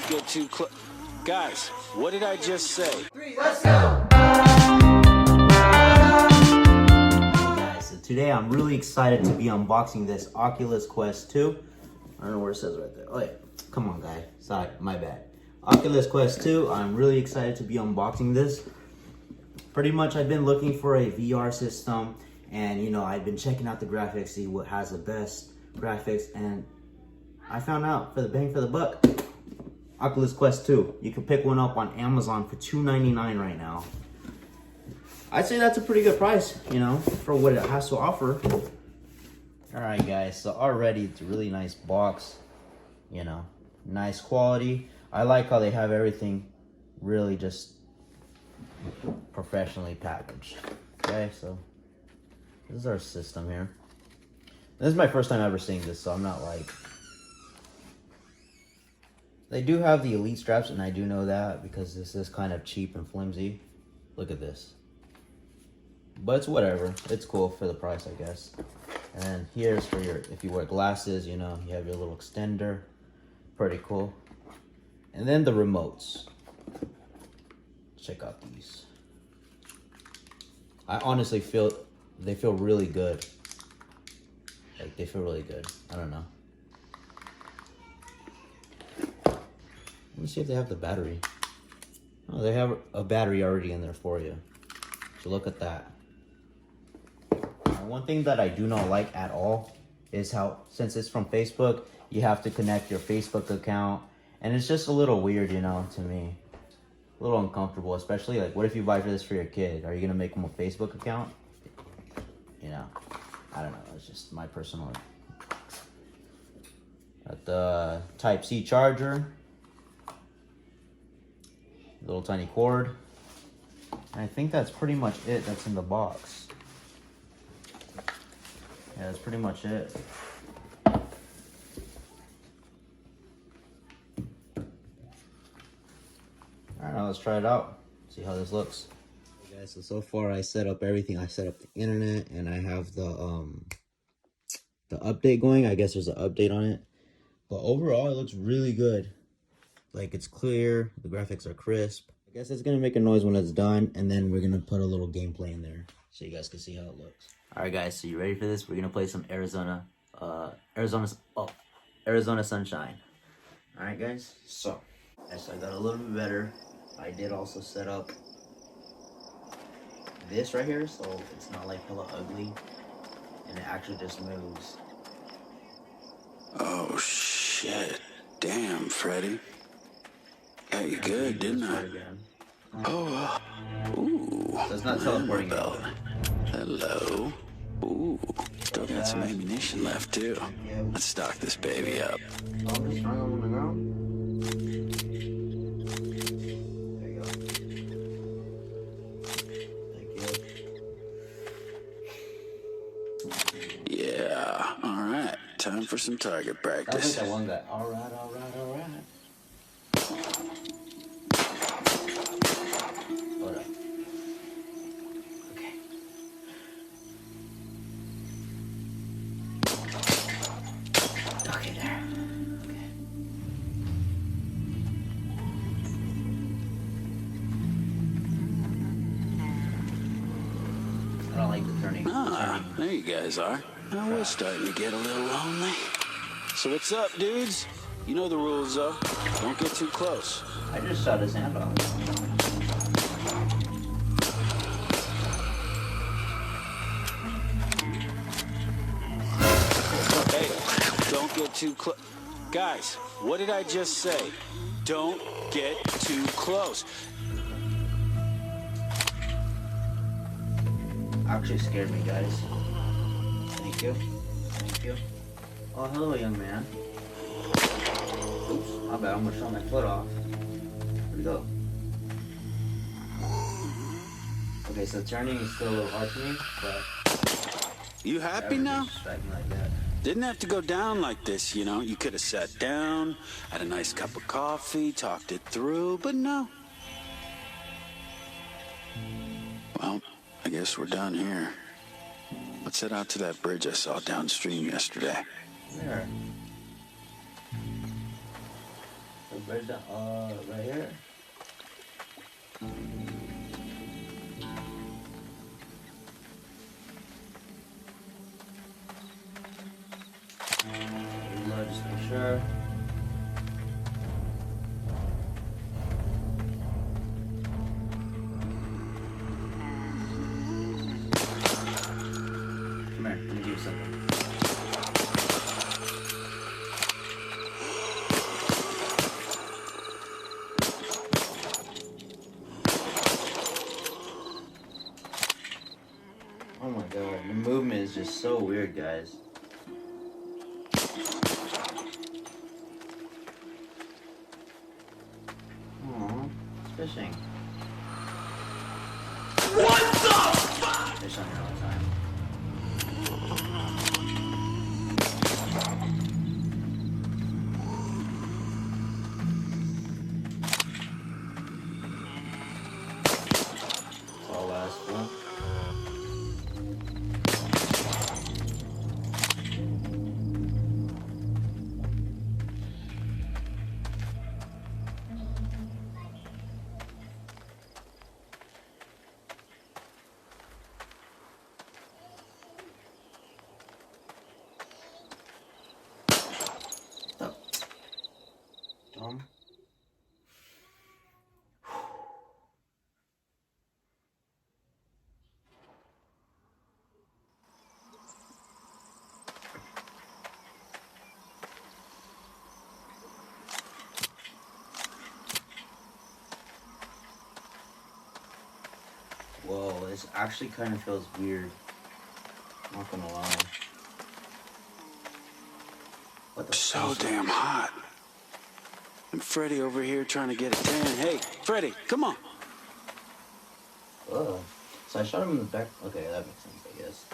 Don't get too close. Guys, what did I just say? Let's go! Hey guys, so today I'm really excited to be unboxing this Oculus Quest 2. I don't know where it says right there. Oh yeah, come on guy. Sorry, my bad. Oculus Quest 2, I'm really excited to be unboxing this. Pretty much I've been looking for a VR system and you know, I've been checking out the graphics, see what has the best graphics, and I found out for the bang for the buck, Oculus Quest 2. You can pick one up on Amazon for $2.99 right now. I'd say that's a pretty good price, you know, for what it has to offer. Alright guys, so already it's a really nice box, you know, nice quality. I like how they have everything really just professionally packaged. Okay, so this is our system here. This is my first time ever seeing this, so I'm not like... They do have the Elite straps, and I do know that because this is kind of cheap and flimsy. Look at this. But it's whatever. It's cool for the price, I guess. And then here's for your, if you wear glasses, you know, you have your little extender. Pretty cool. And then the remotes. Check out these. I honestly feel, they feel really good. Like, they feel really good. I don't know. Let me see if they have the battery. Oh, they have a battery already in there for you. So look at that. One thing that I do not like at all is how, since it's from Facebook, you have to connect your Facebook account. And it's just a little weird, you know, to me. A little uncomfortable, especially like, what if you buy this for your kid? Are you gonna make them a Facebook account? You know, I don't know, it's just my personal. Got the Type-C charger. Little tiny cord. And I think that's pretty much it that's in the box. Yeah, that's pretty much it. Alright, now let's try it out. See how this looks. Okay guys, so far I set up everything. I set up the internet and I have the update going. I guess there's an update on it. But overall it looks really good. Like, it's clear, the graphics are crisp. I guess it's gonna make a noise when it's done, and then we're gonna put a little gameplay in there so you guys can see how it looks. Alright guys, so you ready for this? We're gonna play some Arizona Sunshine. Alright guys, so I got a little bit better. I did also set up this right here, so it's not like hella ugly, and it actually just moves. Oh shit. Damn, Freddy. Got you good, didn't I? Oh, ooh. So it's not teleporting belt. Hello. Ooh, still got some ammunition left too. Let's stock this baby up. Oh, just strung on the ground. There you go. Thank you. Yeah, alright. Time for some target practice. I think that one guy. Alright. Hold up. Okay. Okay, there. Okay. I don't like the turning. Ah, there you guys are. I was starting to get a little lonely. So what's up, dudes? You know the rules, though. Don't get too close. I just shot his hand off. Hey, don't get too close. Guys, what did I just say? Don't get too close. Actually scared me, guys. Thank you. Thank you. Oh, hello, young man. Oops, my bad. I'm gonna show my foot off. Where'd it go? Okay, so turning is still a little hard for me, but... You happy now? Distract me like that. Didn't have to go down like this, you know. You could have sat down, had a nice cup of coffee, talked it through, but no. Well, I guess we're done here. Let's head out to that bridge I saw downstream yesterday. There. The Where's that? Right here. Reload just to make sure. Come here, let me give you something. Oh my god, the movement is just so weird, guys. Aww, it's fishing. What the fuck? Fish on here all the time. It's all last one. Dumb. Whoa, this actually kind of feels weird. Not gonna lie. What the So fuck? damn hot. And Freddy over here trying to get a tan. Hey, Freddy, come on. Ugh. So I shot him in the back. Okay, that makes sense, I guess.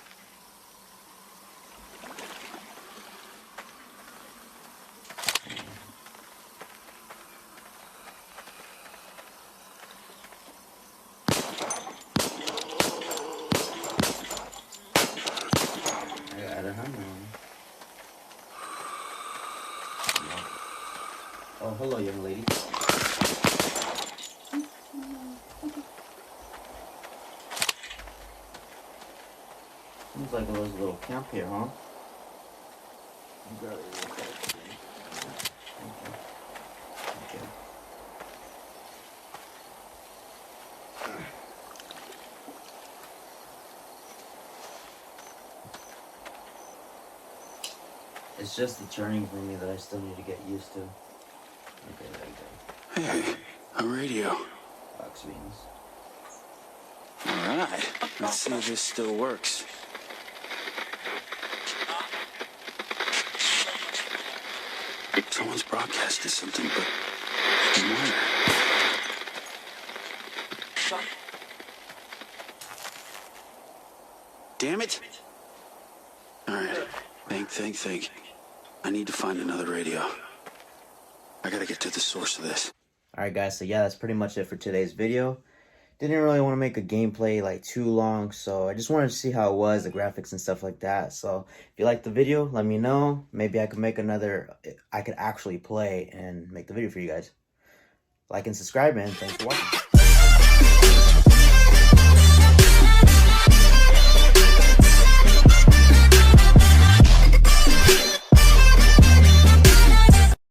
I don't know. Oh, hello, young lady. Seems like there was a little camp here, huh? Okay. It's just the turning for me that I still need to get used to. Okay, there you go. Hey, a radio. Box beans. All right, let's see if this still works. Someone's broadcasted something, but where? Damn it! All right, think. I need to find another radio. I gotta get to the source of this. Alright guys, so yeah, that's pretty much it for today's video. Didn't really want to make a gameplay like too long, so I just wanted to see how it was, the graphics and stuff like that. So if you liked the video, let me know. Maybe I could make another, I could actually play and make the video for you guys. Like and subscribe, and thanks for watching.